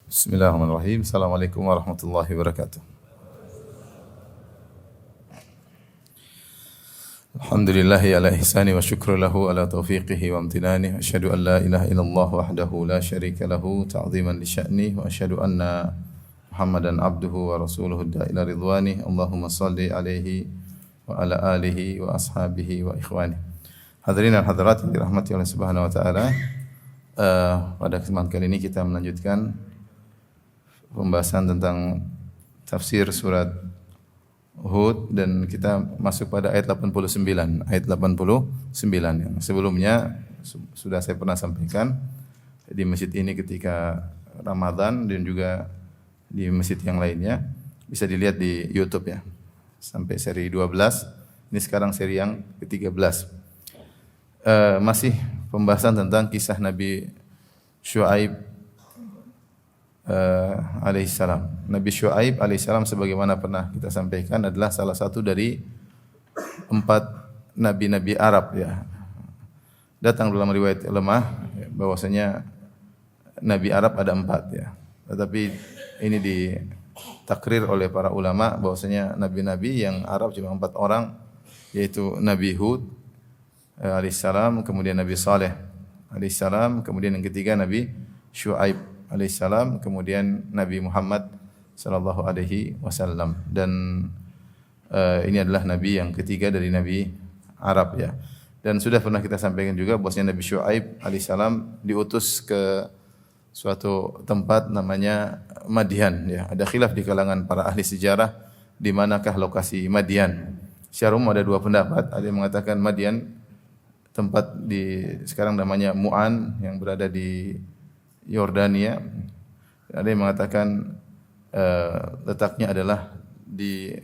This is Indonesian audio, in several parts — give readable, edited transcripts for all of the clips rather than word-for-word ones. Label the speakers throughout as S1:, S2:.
S1: Bismillahirrahmanirrahim. Assalamualaikum warahmatullahi wabarakatuh. Alhamdulillahi ala ihsani wa syukru lahu ala taufiqihi wa amtinani. Asyhadu an la ilaha illallah wahdahu la syarika lahu ta'ziman li sya'ni wa asyhadu anna Muhammadan abduhu wa rasuluhu ila ridwani. Allahumma salli alaihi wa ala alihi wa ashabihi wa ikhwani. Hadirin dan hadirat yang dirahmati oleh Subhanahu wa taala. Pada kesempatan kali ini kita melanjutkan pembahasan tentang tafsir surat Hud dan kita masuk pada ayat 89. Ayat 89 yang sebelumnya sudah saya pernah sampaikan di masjid ini ketika Ramadan dan juga di masjid yang lainnya. Bisa dilihat di YouTube ya. Sampai seri 12. Ini sekarang seri yang ke-13. Masih pembahasan tentang kisah Nabi Syuaib alaihissalam. Nabi Syuaib alaihissalam sebagaimana pernah kita sampaikan adalah salah satu dari 4 nabi-nabi Arab ya. Datang dalam riwayat lemah bahwasanya nabi Arab ada 4 ya. Tetapi ini ditakrir oleh para ulama bahwasanya nabi-nabi yang Arab cuma 4 orang, yaitu Nabi Hud alaihissalam, kemudian Nabi Saleh alaihissalam, kemudian yang ketiga Nabi Syuaib alaihissalam, kemudian Nabi Muhammad sallallahu alaihi wasallam. Dan ini adalah nabi yang ketiga dari nabi Arab ya. Dan sudah pernah kita sampaikan juga bahwasanya Nabi Syuaib alaihissalam diutus ke suatu tempat namanya Madian ya. Ada khilaf di kalangan para ahli sejarah di manakah lokasi Madian. Secara umum ada 2 pendapat. Ada yang mengatakan Madian tempat di sekarang namanya Mu'an yang berada di Yordania. Ada yang mengatakan letaknya adalah di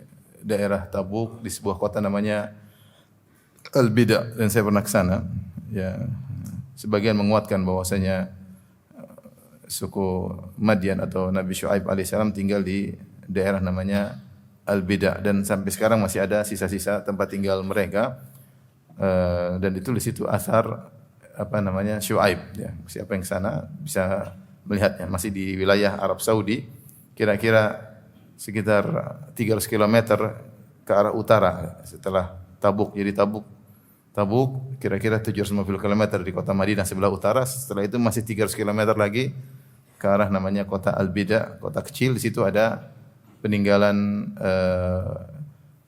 S1: daerah Tabuk di sebuah kota namanya Al-Bida, dan saya pernah ke sana. Ya, sebagian menguatkan bahwasanya suku Madian atau Nabi Syuaib alaihissalam tinggal di daerah namanya Al-Bida, dan sampai sekarang masih ada sisa-sisa tempat tinggal mereka. Dan ditulis itu asar Syuaib ya. Siapa yang sana bisa melihatnya. Masih di wilayah Arab Saudi, kira-kira sekitar 300 km ke arah utara setelah Tabuk. Jadi Tabuk kira-kira 750 km di kota Madinah sebelah utara. Setelah itu masih 300 km lagi ke arah namanya kota Al-Bida, kota kecil. Di situ ada peninggalan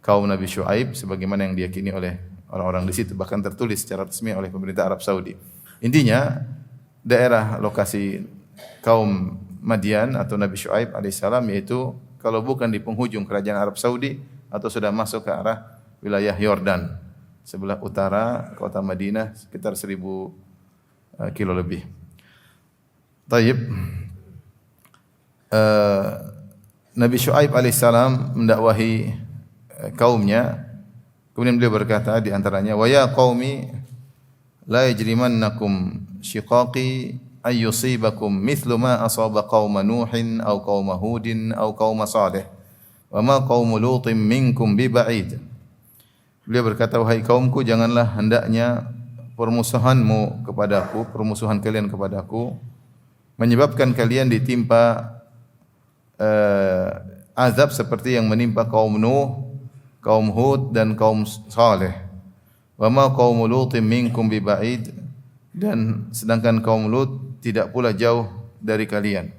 S1: kaum Nabi Syuaib sebagaimana yang diyakini oleh orang-orang di situ, bahkan tertulis secara resmi oleh pemerintah Arab Saudi. Intinya daerah lokasi kaum Madian atau Nabi Syuaib alaihissalam yaitu kalau bukan di penghujung kerajaan Arab Saudi atau sudah masuk ke arah wilayah Yordan sebelah utara kota Madinah sekitar 1000 kilo lebih. Taib. Nabi Syuaib alaihissalam mendakwahi kaumnya. Kemudian beliau berkata di antaranya, "Wa ya qaumi la yajrimannakum shiqaqi ay yusibakum mithlu ma asaba qauma Nuhin aw qauma Hudin aw qauma Salih wa ma qaumu Lutin minkum bi ba'id." Beliau berkata, "Wahai kaumku, janganlah hendaknya permusuhan kalian kepadaku menyebabkan kalian ditimpa azab seperti yang menimpa kaum Nuh, kaum Hud dan kaum Saleh. Wa ma qaum Lutin minkum bi ba'id, dan sedangkan kaum Lut tidak pula jauh dari kalian."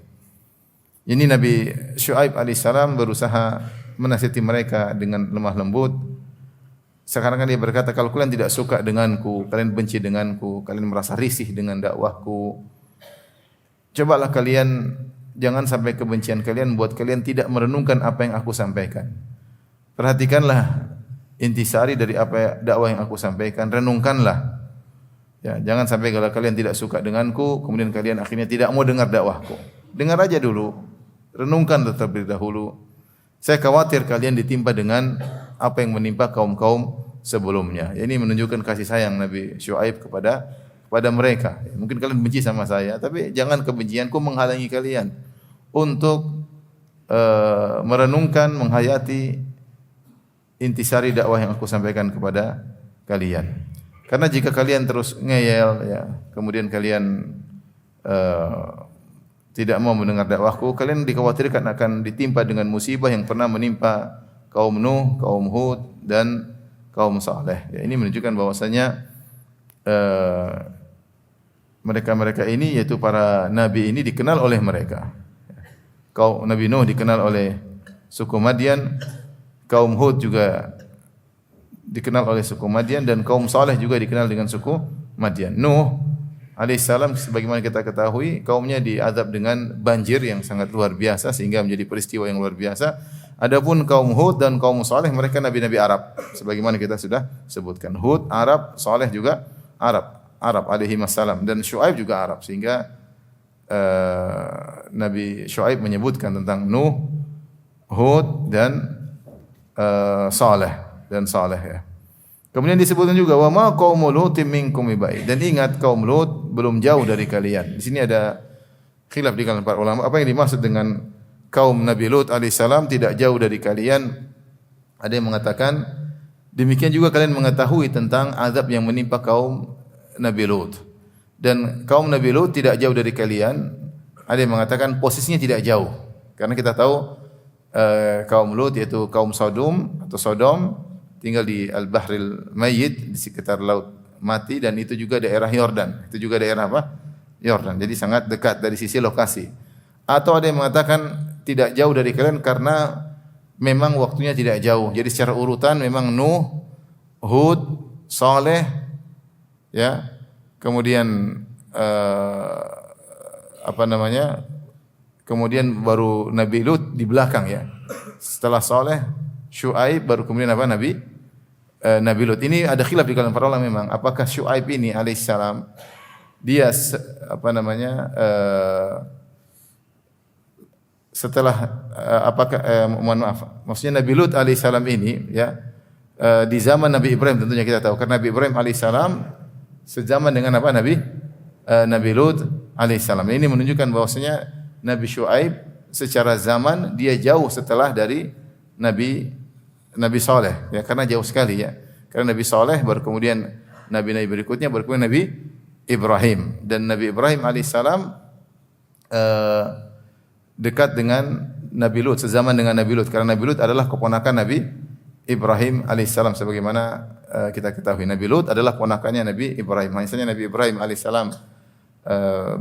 S1: Ini Nabi Syuaib alaihissalam berusaha menasihati mereka dengan lemah lembut. Sekarang kan dia berkata, kalau kalian tidak suka denganku, kalian benci denganku, kalian merasa risih dengan dakwahku, cobalah kalian jangan sampai kebencian kalian buat kalian tidak merenungkan apa yang aku sampaikan. Perhatikanlah intisari dari apa dakwah yang aku sampaikan, renungkanlah. Ya, jangan sampai kalau kalian tidak suka denganku, kemudian kalian akhirnya tidak mau dengar dakwahku. Dengar aja dulu, renungkan terlebih dahulu. Saya khawatir kalian ditimpa dengan apa yang menimpa kaum-kaum sebelumnya. Ini menunjukkan kasih sayang Nabi Syuaib kepada mereka. Mungkin kalian benci sama saya, tapi jangan kebencianku menghalangi kalian untuk merenungkan, menghayati intisari dakwah yang aku sampaikan kepada kalian. Karena jika kalian terus ngeyel ya, kemudian kalian tidak mau mendengar dakwahku, kalian dikhawatirkan akan ditimpa dengan musibah yang pernah menimpa kaum Nuh, kaum Hud dan kaum Saleh. Ya, ini menunjukkan bahwasanya mereka-mereka ini, yaitu para nabi ini, dikenal oleh mereka. Kaum Nabi Nuh dikenal oleh suku Madian, kaum Hud juga dikenal oleh suku Madian, dan kaum Saleh juga dikenal dengan suku Madian. Nuh alaihissalam sebagaimana kita ketahui, kaumnya diazab dengan banjir yang sangat luar biasa sehingga menjadi peristiwa yang luar biasa. Adapun kaum Hud dan kaum Saleh, mereka nabi-nabi Arab sebagaimana kita sudah sebutkan. Hud Arab, Saleh juga Arab alaihi wassalam, dan Syuaib juga Arab, sehingga Nabi Syuaib menyebutkan tentang Nuh, Hud dan Saleh ya. Kemudian disebutkan juga wa ma qaumul Lutin minkum bibaid, dan ingat kaum Lut belum jauh dari kalian. Di sini ada khilaf di kalangan para ulama apa yang dimaksud dengan kaum Nabi Lut alaihissalam tidak jauh dari kalian. Ada yang mengatakan demikian juga kalian mengetahui tentang azab yang menimpa kaum Nabi Lut. Dan kaum Nabi Lut tidak jauh dari kalian. Ada yang mengatakan posisinya tidak jauh. Karena kita tahu kaum Lut yaitu kaum Sodom atau Sodom tinggal di Al-Bahril Mayyit, di sekitar laut mati, dan itu juga daerah Yordan. Itu juga daerah apa? Yordan. Jadi sangat dekat dari sisi lokasi. Atau ada yang mengatakan tidak jauh dari kalian karena memang waktunya tidak jauh. Jadi secara urutan memang Nuh, Hud, Saleh, ya, kemudian kemudian baru Nabi Lut di belakang, ya. Setelah Saleh, Syuaib, baru kemudian Nabi Lut. Ini ada khilaf di kalangan para ulama memang, apakah Syuaib ini alaihissalam dia setelah maksudnya Nabi Lut alaihissalam ini, ya, di zaman Nabi Ibrahim tentunya kita tahu, karena Nabi Ibrahim alaihissalam sezaman dengan Nabi Lut alaihissalam. Ini menunjukkan bahwasanya Nabi Syuaib secara zaman dia jauh setelah dari Nabi Saleh, ya, karena jauh sekali, ya. Karena Nabi Saleh baru kemudian nabi-nabi berikutnya, baru kemudian Nabi Ibrahim, dan Nabi Ibrahim alaihissalam dekat dengan Nabi Lut, sezaman dengan Nabi Lut, karena Nabi Lut adalah keponakan Nabi Ibrahim alaihissalam, sebagaimana kita ketahui Nabi Lut adalah ponakannya Nabi Ibrahim. Misalnya Nabi Ibrahim alaihissalam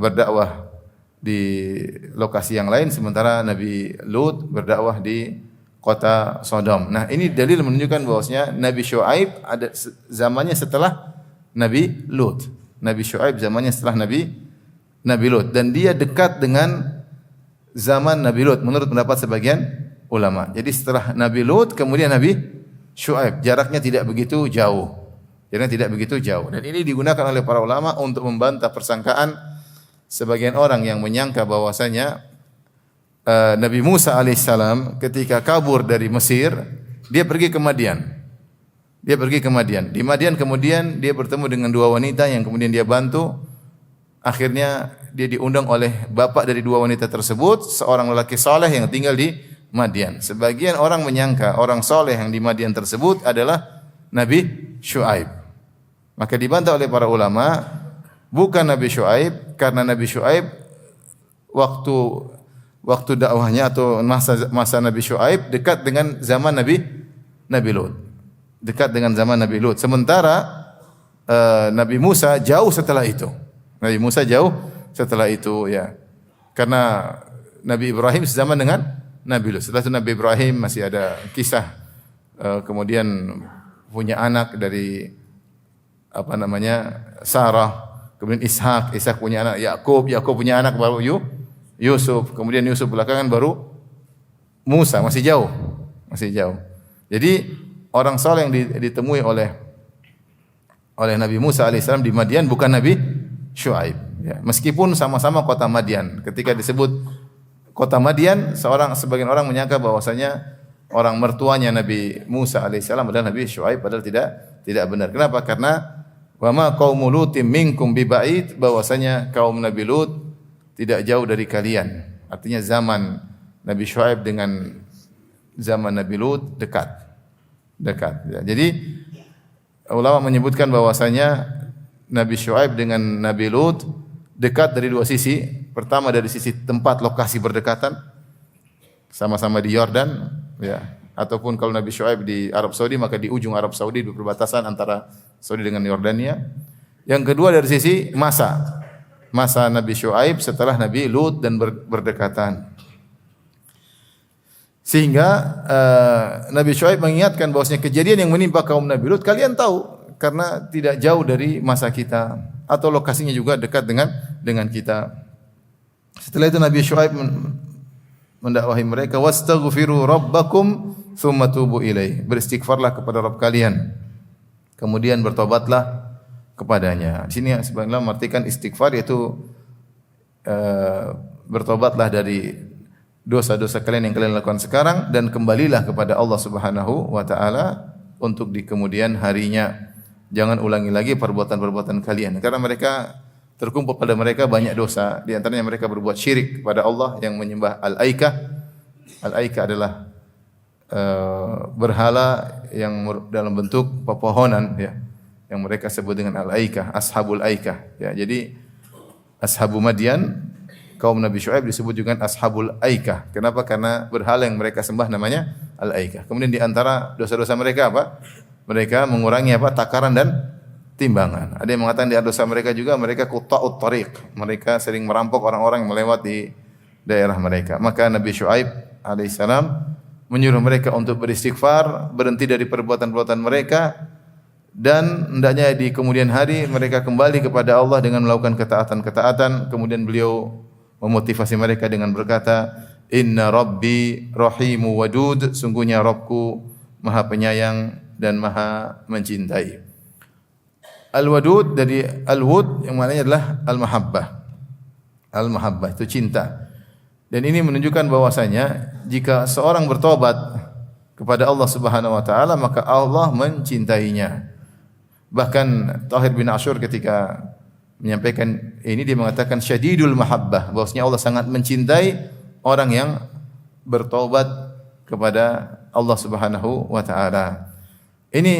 S1: berdakwah di lokasi yang lain, sementara Nabi Lut berdakwah di kota Sodom. Nah, ini dalil menunjukkan bahwasanya Nabi Syuaib ada zamannya setelah Nabi Lut. Nabi Syuaib zamannya setelah Nabi Lut, dan dia dekat dengan zaman Nabi Lut menurut pendapat sebagian ulama. Jadi setelah Nabi Lut kemudian Nabi Syuaib, jaraknya tidak begitu jauh. Dan ini digunakan oleh para ulama untuk membantah persangkaan sebagian orang yang menyangka bahwasanya Nabi Musa alaihissalam ketika kabur dari Mesir, dia pergi ke Madian. Di Madian kemudian dia bertemu dengan dua wanita yang kemudian dia bantu. Akhirnya dia diundang oleh bapak dari dua wanita tersebut, seorang lelaki saleh yang tinggal di Madian. Sebagian orang menyangka orang saleh yang di Madian tersebut adalah Nabi Syuaib. Maka dibantah oleh para ulama, bukan Nabi Syuaib, karena Nabi Syuaib waktu dakwahnya atau masa Nabi Syuaib dekat dengan zaman Nabi Lut. Sementara Nabi Musa jauh setelah itu. Ya. Karena Nabi Ibrahim sezaman dengan Nabi Lut. Setelah itu Nabi Ibrahim masih ada kisah kemudian punya anak dari Sarah, kemudian Ishak punya anak Yakub punya anak baru Yusuf, kemudian Yusuf belakangan baru Musa, masih jauh. Jadi orang saleh yang ditemui oleh Nabi Musa alaihissalam di Madian bukan Nabi Syuaib, ya. Meskipun sama-sama kota Madian. Ketika disebut kota Madian, sebagian orang menyangka bahwasanya orang mertuanya Nabi Musa alaihissalam adalah Nabi Syuaib, padahal tidak benar. Kenapa? Karena wa ma qaumul Lutin minkum bibaid, bahwasanya kaum Nabi Lut tidak jauh dari kalian. Artinya zaman Nabi Syuaib dengan zaman Nabi Lut dekat. Ya. Jadi ulama menyebutkan bahwasanya Nabi Syuaib dengan Nabi Lut dekat dari dua sisi. Pertama dari sisi tempat lokasi berdekatan, sama-sama di Yordan, ya. Ataupun kalau Nabi Syuaib di Arab Saudi, maka di ujung Arab Saudi di perbatasan antara Saudi dengan Yordania. Yang kedua dari sisi masa Nabi Syuaib setelah Nabi Lut dan berdekatan. Sehingga Nabi Syuaib mengingatkan bahwasanya kejadian yang menimpa kaum Nabi Lut kalian tahu karena tidak jauh dari masa kita atau lokasinya juga dekat dengan kita. Setelah itu Nabi Syuaib mendakwahi mereka, wastaghfiru rabbakum tsumma tubu ilaih. Beristighfarlah kepada Rabb kalian, kemudian bertobatlah kepadanya. Di sini sebenarnya mengartikan istighfar yaitu bertobatlah dari dosa-dosa kalian yang kalian lakukan sekarang dan kembalilah kepada Allah Subhanahu wa taala untuk di kemudian harinya. Jangan ulangi lagi perbuatan-perbuatan kalian karena mereka terkumpul pada mereka banyak dosa. Di antaranya mereka berbuat syirik kepada Allah yang menyembah Al-Aikah. Al-Aikah adalah berhala yang dalam bentuk pepohonan, ya, yang mereka sebut dengan Al-Aikah, Ashabul Aikah. Ya, jadi Ashabu Madian, kaum Nabi Syuaib disebut juga Ashabul Aikah. Kenapa? Karena berhala yang mereka sembah namanya Al-Aikah. Kemudian di antara dosa-dosa mereka apa? Mereka mengurangi apa? Takaran dan timbangan. Ada yang mengatakan di dosa mereka juga mereka qutta'ut tariq. Mereka sering merampok orang-orang yang melewati daerah mereka. Maka Nabi Syuaib alaihissalam menyuruh mereka untuk beristighfar, berhenti dari perbuatan-perbuatan mereka, dan hendaknya di kemudian hari mereka kembali kepada Allah dengan melakukan ketaatan-ketaatan. Kemudian beliau memotivasi mereka dengan berkata, Inna Rabbi Rahimu Wadud, sungguhnya Rabbku Maha Penyayang dan Maha Mencintai. Al-Wadud dari Al-Wud yang maknanya adalah Al-Mahabbah. Al-Mahabbah itu cinta. Dan ini menunjukkan bahwasanya jika seorang bertobat kepada Allah Subhanahu wa taala maka Allah mencintainya. Bahkan Tahir bin Ashur ketika menyampaikan ini dia mengatakan syadidul mahabbah, bahwasanya Allah sangat mencintai orang yang bertobat kepada Allah Subhanahu wa taala. Ini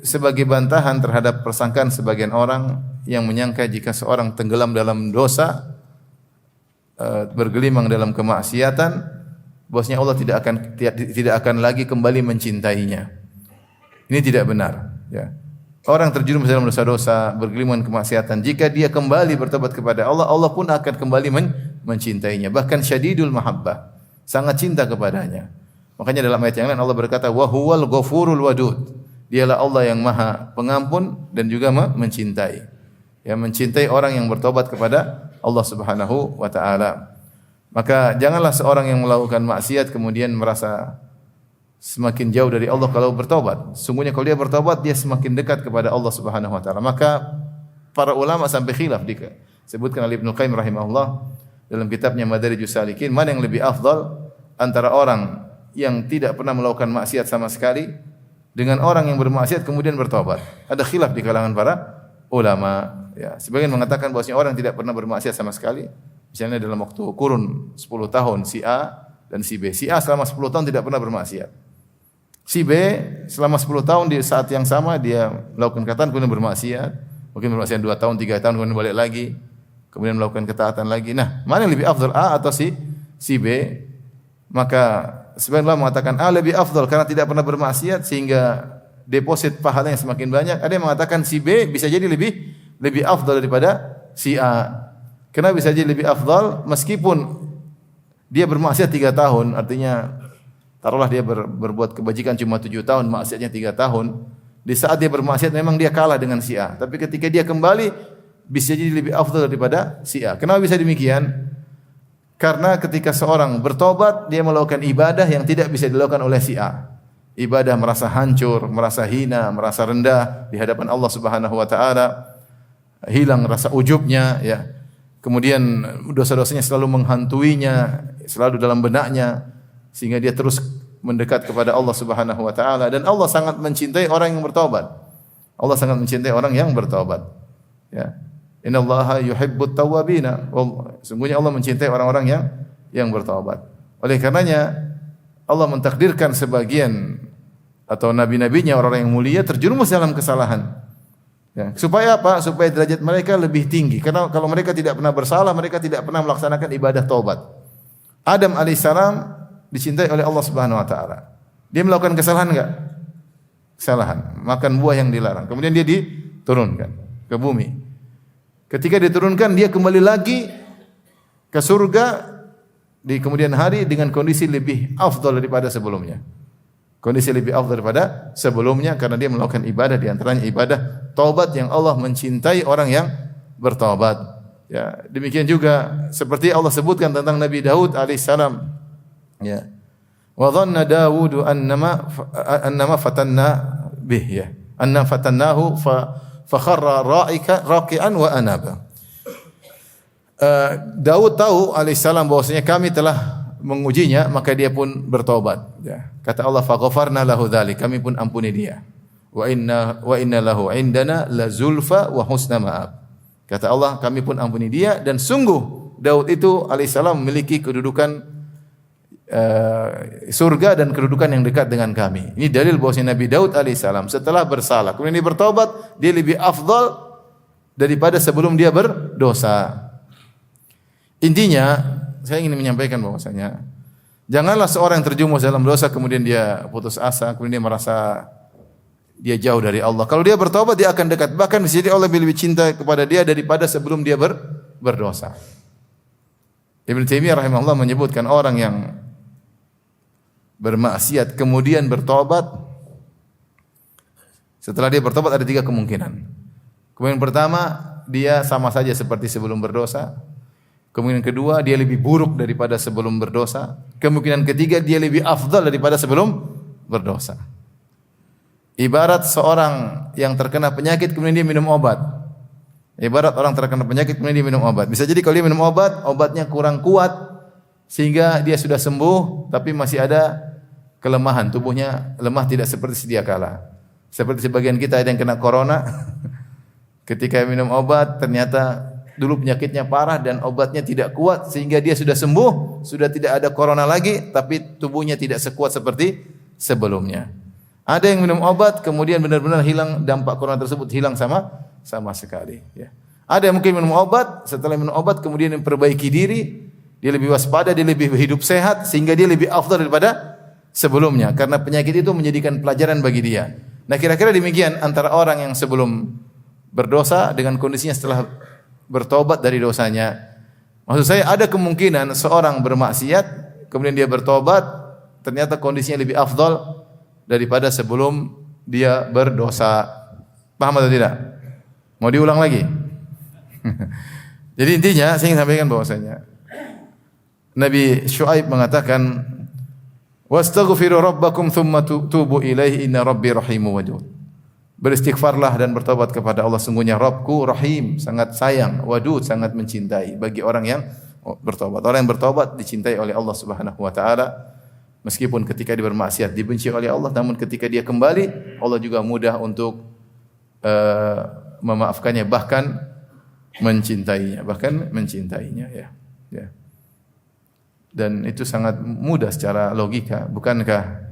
S1: sebagai bantahan terhadap persangkaan sebagian orang yang menyangka jika seorang tenggelam dalam dosa, bergelimang dalam kemaksiatan, bahwasanya Allah tidak akan lagi kembali mencintainya. Ini tidak benar, ya. Orang terjerumus dalam dosa-dosa, bergelimang kemaksiatan, jika dia kembali bertobat kepada Allah, Allah pun akan kembali mencintainya. Bahkan syadidul mahabbah, sangat cinta kepadanya. Makanya dalam ayat yang lain Allah berkata, wa huwal ghafurul wadud. Dialah Allah yang Maha Pengampun dan juga mencintai. Ya, mencintai orang yang bertobat kepada Allah Subhanahu wa taala. Maka janganlah seorang yang melakukan maksiat kemudian merasa semakin jauh dari Allah kalau bertobat. Sungguhnya kalau dia bertobat dia semakin dekat kepada Allah Subhanahu wa taala. Maka para ulama sampai khilaf disebutkan oleh Ibnu Qayyim rahimahullah dalam kitabnya Madarijus Salikin, mana yang lebih afdal antara orang yang tidak pernah melakukan maksiat sama sekali dengan orang yang bermaksiat kemudian bertobat. Ada khilaf di kalangan para ulama. Ya, sebagian mengatakan bahwasanya orang tidak pernah bermaksiat sama sekali, misalnya dalam waktu kurun 10 tahun si A dan si B. Si A selama 10 tahun tidak pernah bermaksiat. Si B selama 10 tahun di saat yang sama dia melakukan ketaatan kemudian bermaksiat. Mungkin bermaksiat 2 tahun, 3 tahun kemudian balik lagi. Kemudian melakukan ketaatan lagi. Nah, mana yang lebih afdal, A atau si B? Maka sebagian ulama mengatakan A lebih afdal karena tidak pernah bermaksiat sehingga deposit pahalanya semakin banyak. Ada yang mengatakan si B bisa jadi lebih afdal daripada si A. Kenapa bisa jadi lebih afdal? Meskipun dia bermaksiat 3 tahun, artinya taruhlah dia berbuat kebajikan cuma 7 tahun, maksiatnya 3 tahun. Di saat dia bermaksiat memang dia kalah dengan si A. Tapi ketika dia kembali bisa jadi lebih afdal daripada si A. Kenapa bisa demikian? Karena ketika seorang bertobat dia melakukan ibadah yang tidak bisa dilakukan oleh si A. Ibadah merasa hancur, merasa hina, merasa rendah di hadapan Allah Subhanahu wa taala. Hilang rasa ujubnya, ya. Kemudian dosa-dosanya selalu menghantuinya, selalu dalam benaknya sehingga dia terus mendekat kepada Allah Subhanahu wa taala dan Allah sangat mencintai orang yang bertobat. Allah sangat mencintai orang yang bertobat. Ya. Innallaha yuhibbut tawwabina. Sungguhnya Allah mencintai orang-orang yang bertobat. Oleh karenanya Allah mentakdirkan sebagian atau nabi-nabinya orang-orang yang mulia terjerumus dalam kesalahan. Ya, supaya apa? Supaya derajat mereka lebih tinggi. Karena kalau mereka tidak pernah bersalah, mereka tidak pernah melaksanakan ibadah taubat. Adam alaihissalam dicintai oleh Allah Subhanahu wa taala. Dia melakukan kesalahan enggak? Kesalahan, makan buah yang dilarang. Kemudian dia diturunkan ke bumi. Ketika diturunkan, dia kembali lagi ke surga di kemudian hari dengan kondisi lebih afdal daripada sebelumnya. Kondisi lebih afdal daripada sebelumnya karena dia melakukan ibadah, di antaranya ibadah taubat yang Allah mencintai orang yang bertaubat. Ya, demikian juga seperti Allah sebutkan tentang Nabi Daud alaihissalam. Ya. Wa dhanna Daud annama fatanna bih, ya. Anna fatannahu fa kharra raqi'an wa anaba. Daud tahu alaihissalam bahwasanya kami telah mengujinya, maka dia pun bertobat. Ya. Kata Allah, faghfarna lahu dzalik, kami pun ampuni dia. Wa inna lahu indana la zulfa wa husna ma'ab. Kata Allah, kami pun ampuni dia, dan sungguh Daud itu alaihissalam memiliki kedudukan surga dan kedudukan yang dekat dengan kami. Ini dalil bahwasanya Nabi Daud alaihissalam setelah bersalah kemudian dia bertobat, dia lebih afdal daripada sebelum dia berdosa. Intinya saya ingin menyampaikan bahwasanya janganlah seorang yang terjumus dalam dosa kemudian dia putus asa, kemudian dia merasa dia jauh dari Allah. Kalau dia bertobat dia akan dekat. Bahkan di sini Allah lebih cinta kepada dia daripada sebelum dia berdosa. Ibnu Taimiyah rahimahullah menyebutkan orang yang bermaksiat kemudian bertobat, setelah dia bertobat ada 3 kemungkinan. Kemungkinan pertama, dia sama saja seperti sebelum berdosa. Kemungkinan kedua, dia lebih buruk daripada sebelum berdosa. Kemungkinan ketiga, dia lebih afdal daripada sebelum berdosa. Ibarat seorang yang terkena penyakit kemudian dia minum obat. Ibarat orang terkena penyakit kemudian dia minum obat. Bisa jadi kalau dia minum obat, obatnya kurang kuat sehingga dia sudah sembuh tapi masih ada kelemahan, tubuhnya lemah tidak seperti sedia kala. Seperti sebagian kita ada yang kena corona, ketika minum obat ternyata dulu penyakitnya parah dan obatnya tidak kuat sehingga dia sudah sembuh, sudah tidak ada corona lagi, tapi tubuhnya tidak sekuat seperti sebelumnya. Ada yang minum obat kemudian benar-benar hilang dampak corona tersebut, hilang sama sekali. Ya. Ada yang mungkin minum obat, setelah minum obat kemudian memperbaiki diri, dia lebih waspada, dia lebih hidup sehat sehingga dia lebih afdal daripada sebelumnya karena penyakit itu menjadikan pelajaran bagi dia. Nah, kira-kira demikian antara orang yang sebelum berdosa dengan kondisinya setelah bertobat dari dosanya. Maksud saya ada kemungkinan seorang bermaksiat kemudian dia bertobat ternyata kondisinya lebih afdal daripada sebelum dia berdosa. Paham atau tidak? Mau diulang lagi? Jadi intinya saya ingin sampaikan bahwasanya Nabi Syuaib mengatakan wastaghfiru rabbakum thumma tubu ilaihi inna rabbi rahimun wadud. Beristighfarlah dan bertobat kepada Allah, sungguhnya Rabbku Rahim, sangat sayang, Wadud, sangat mencintai bagi orang yang bertobat. Orang yang bertobat dicintai oleh Allah Subhanahu wa taala. Meskipun ketika dia bermaksiat dibenci oleh Allah, namun ketika dia kembali, Allah juga mudah untuk memaafkannya, bahkan mencintainya, ya. Ya. Dan itu sangat mudah secara logika. Bukankah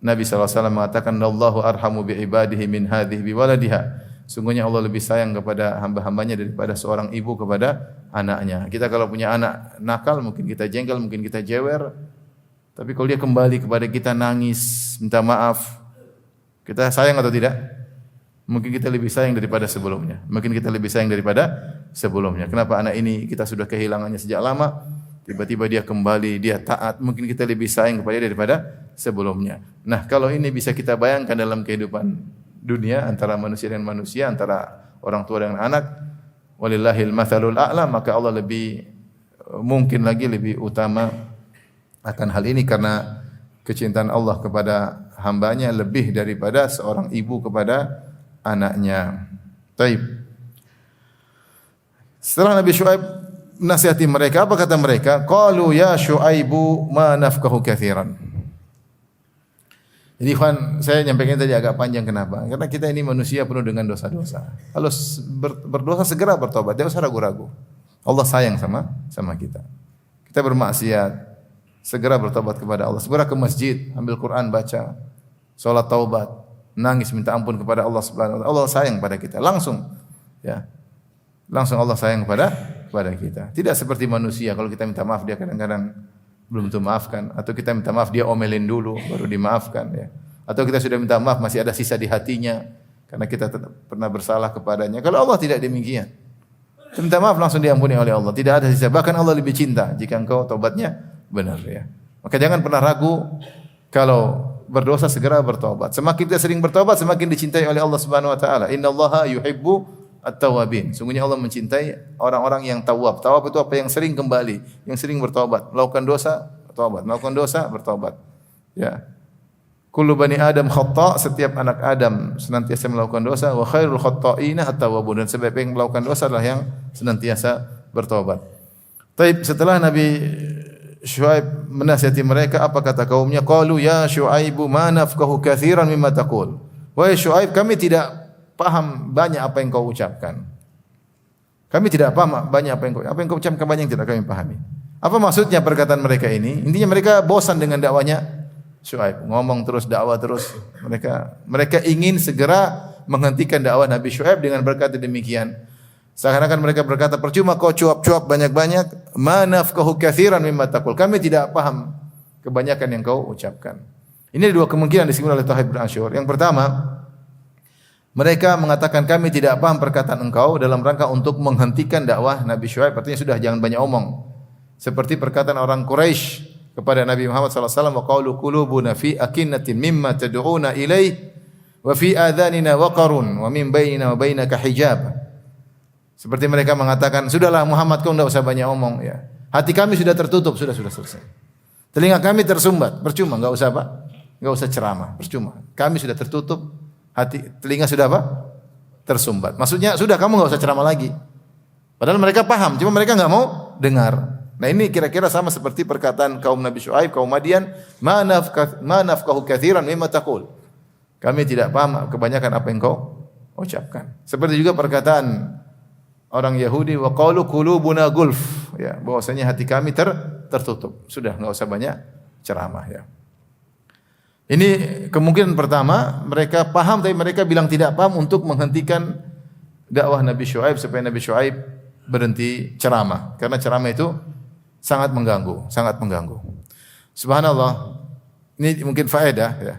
S1: Nabi SAW mengatakan Allahu arhamu bi ibadihi min hadhihi bi waladiha. Sungguhnya Allah lebih sayang kepada hamba-hambanya daripada seorang ibu kepada anaknya. Kita kalau punya anak nakal mungkin kita jengkel, mungkin kita jewer. Tapi kalau dia kembali kepada kita nangis, minta maaf, kita sayang atau tidak? Mungkin kita lebih sayang daripada sebelumnya. Mungkin kita lebih sayang daripada sebelumnya. Kenapa anak ini kita sudah kehilangannya sejak lama? Tiba-tiba dia kembali, dia taat, mungkin kita lebih sayang kepada dia daripada sebelumnya. Nah, kalau ini bisa kita bayangkan dalam kehidupan dunia antara manusia dengan manusia, antara orang tua dengan anak, walillahil matsalul a'la, maka Allah lebih mungkin lagi lebih utama akan hal ini karena kecintaan Allah kepada hambanya lebih daripada seorang ibu kepada anaknya. Taib. Setelah Nabi Syuaib nasihati mereka, apa kata mereka? Qalu ya Syuaibu ma nafqahu katsiran. Jadi Ikhwan, saya nyampaikan tadi agak panjang kenapa? Karena kita ini manusia penuh dengan dosa-dosa. Kalau berdosa segera bertobat, jangan usah ragu-ragu. Allah sayang sama kita. Kita bermaksiat, segera bertobat kepada Allah. Segera ke masjid, ambil Quran baca, salat taubat. nangis minta ampun kepada Allah Subhanahu wa taala. Allah sayang pada kita. Langsung ya. Langsung Allah sayang kepada kita. Tidak seperti manusia, kalau kita minta maaf dia kadang-kadang belum tentu maafkan, atau kita minta maaf dia omelin dulu baru dimaafkan ya. Atau kita sudah minta maaf masih ada sisa di hatinya karena kita pernah bersalah kepadanya. Kalau Allah tidak demikian. Minta maaf langsung diampuni oleh Allah. Tidak ada sisa. Bahkan Allah lebih cinta jika engkau taubatnya benar ya. Maka jangan pernah ragu kalau berdosa segera bertobat. Semakin kita sering bertobat semakin dicintai oleh Allah Subhanahu wa taala. Innallaha yuhibbu at-tawwabin. Sungguhnya Allah mencintai orang-orang yang tawab. Tawab itu apa? Yang sering kembali, yang sering bertobat. Melakukan dosa, bertobat. Melakukan dosa, bertobat. Ya. Kullu bani Adam khata', setiap anak Adam senantiasa melakukan dosa, wa khairul khata'ina at-tawwabun. Dan sebab yang melakukan dosa adalah yang senantiasa bertobat. Taib, setelah Nabi Syuaib menasihati mereka, apa kata kaumnya? Qalu ya Syuaibu ma nafqahu katsiran mimma taqul. Wahai Syuaib, kami tidak paham banyak apa yang kau ucapkan. Kami tidak paham banyak apa yang kau ucapkan, banyak yang tidak kami pahami. Apa maksudnya perkataan mereka ini? Intinya mereka bosan dengan dakwanya Syuaib, ngomong terus, dakwah terus. Mereka ingin segera menghentikan dakwah Nabi Syuaib dengan berkata demikian. Seakan-akan mereka berkata, percuma kau cuap-cuap banyak-banyak, ma nafqahu katsiran mimma taqul. Kami tidak paham kebanyakan yang kau ucapkan. Ini dua kemungkinan disebut oleh Tauhid bin Asyur. Yang pertama, mereka mengatakan kami tidak paham perkataan engkau dalam rangka untuk menghentikan dakwah Nabi Syuaib. Artinya sudah jangan banyak omong. Seperti perkataan orang Quraisy kepada Nabi Muhammad sallallahu alaihi wasallam, wa qalu qulubuna fi akinnatin mimma tad'una ilaih wa fi adhanina waqarun wa min bainina wa bainaka hijab. Seperti mereka mengatakan, sudahlah Muhammad, kau tidak usah banyak omong ya. Hati kami sudah tertutup, sudah selesai. Telinga kami tersumbat, percuma, enggak usah apa? Enggak usah ceramah, percuma. Kami sudah tertutup, telinga sudah apa? Tersumbat. Maksudnya sudah kamu enggak usah ceramah lagi. Padahal mereka paham, cuma mereka enggak mau dengar. Nah ini kira-kira sama seperti perkataan kaum Nabi Syuaib, kaum Madian, ma nafqahu katsiran mimma taqul. Kami tidak paham kebanyakan apa yang kau ucapkan. Seperti juga perkataan orang Yahudi, wa qalu qulubuna gulf, ya, bahwasanya hati kami tertutup. Sudah enggak usah banyak ceramah ya. Ini kemungkinan pertama, mereka paham tapi mereka bilang tidak paham untuk menghentikan dakwah Nabi Syuaib supaya Nabi Syuaib berhenti ceramah. Karena ceramah itu sangat mengganggu, sangat mengganggu. Subhanallah. Ini mungkin faedah ya.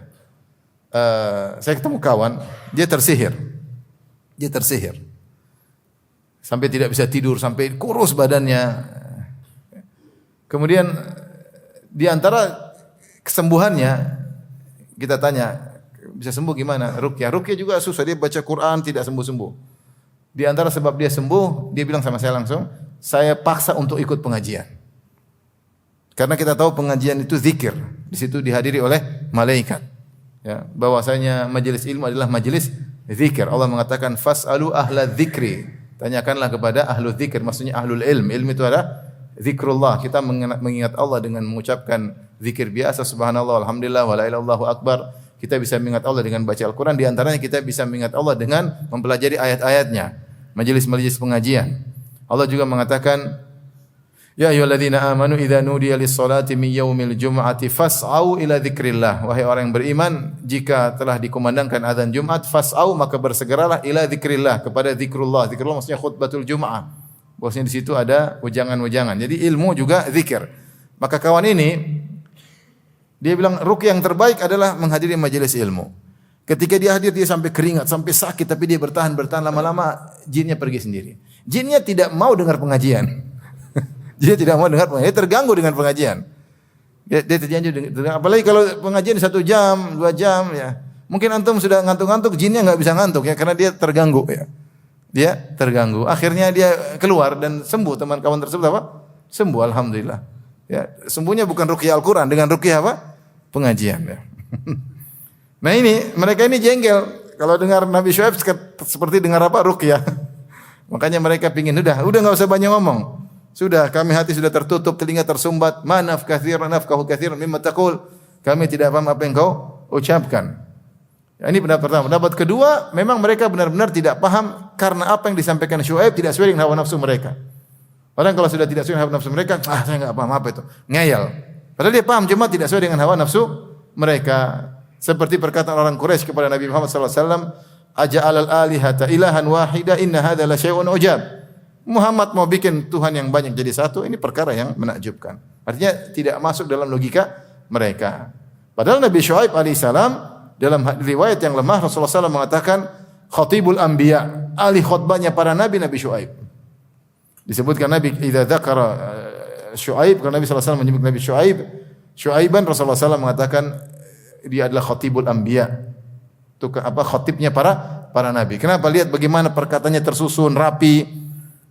S1: Saya ketemu kawan, dia tersihir. Dia tersihir. Sampai tidak bisa tidur, sampai kurus badannya. Kemudian di antara kesembuhannya kita tanya, bisa sembuh gimana? Ruqyah. Ruqyah juga susah, dia baca Quran tidak sembuh-sembuh. Di antara sebab dia sembuh, dia bilang sama saya langsung, saya paksa untuk ikut pengajian. Karena kita tahu pengajian itu zikir. Di situ dihadiri oleh malaikat. Ya, bahwasanya majelis ilmu adalah majelis zikir. Allah mengatakan fasalu ahla dzikri. Tanyakanlah kepada ahlu dzikir, maksudnya ahlul ilm. Ilm itu adalah zikrullah. Kita mengingat Allah dengan mengucapkan zikir biasa, subhanallah, alhamdulillah, wa la ilaha illallah akbar. Kita bisa mengingat Allah dengan baca Al-Quran. Di antaranya kita bisa mengingat Allah dengan mempelajari ayat-ayatnya. Majelis-majelis pengajian. Allah juga mengatakan, ya ayyuhalladzina amanu idza nudiya lis-salati min yaumil jum'ati fas'au ila dzikrillah. Wahai orang yang beriman, jika telah dikumandangkan azan Jumat, fas'au, maka bersegeralah ila dzikrillah, kepada zikrullah. Zikrullah maksudnya khutbatul Jum'ah. Bahwasanya di situ ada ujangan-ujangan. Jadi ilmu juga zikir. Maka kawan ini dia bilang ruqyah yang terbaik adalah menghadiri majelis ilmu. Ketika dia hadir dia sampai keringat, sampai sakit, tapi dia bertahan lama-lama jinnya pergi sendiri. Jinnya tidak mau dengar pengajian. Dia tidak mau dengar pengajian, dia terganggu dengan pengajian. Dia terganggu dengan, apalagi kalau pengajian 1 jam, 2 jam ya. Mungkin antum sudah ngantuk-ngantuk, jinnya enggak bisa ngantuk ya karena dia terganggu ya. Dia terganggu. Akhirnya dia keluar dan sembuh. Teman kawan tersebut apa? Sembuh alhamdulillah. Ya, sembuhnya bukan ruqyah Al-Qur'an, dengan ruqyah apa? Pengajian ya. Nah ini, mereka ini jengkel kalau dengar Nabi Syuaib seperti dengar apa? Ruqyah. Makanya mereka pingin udah enggak usah banyak ngomong. Sudah, kami hati sudah tertutup, telinga tersumbat. Ma nafqahu katsiran mimma taqul. Kami tidak paham apa yang kau ucapkan. Ya, ini pendapat pertama. Pendapat kedua, memang mereka benar-benar tidak paham karena apa yang disampaikan Syuaib tidak sesuai dengan hawa nafsu mereka. Orang kalau sudah tidak sesuai dengan hawa nafsu mereka, saya enggak paham apa itu. Ngeyel. Padahal dia paham, cuma tidak sesuai dengan hawa nafsu mereka. Seperti perkataan orang Quraisy kepada Nabi Muhammad sallallahu alaihi wasallam, "Aja'alal alihata ilahan wahida inna hadza la syai'un ujab." Muhammad mau bikin Tuhan yang banyak jadi satu, ini perkara yang menakjubkan. Artinya tidak masuk dalam logika mereka. Padahal Nabi Syuaib alaihissalam dalam riwayat yang lemah Rasulullah SAW mengatakan khatibul anbiya, ahli khutbahnya para nabi Nabi Syuaib. Disebutkan Nabi idza dzakara Syuaib, karena Nabi SAW menyebut Nabi Syuaiban, Rasulullah SAW mengatakan dia adalah khatibul anbiya. Itu khatibnya para nabi. Kenapa? Lihat bagaimana perkataannya tersusun rapi.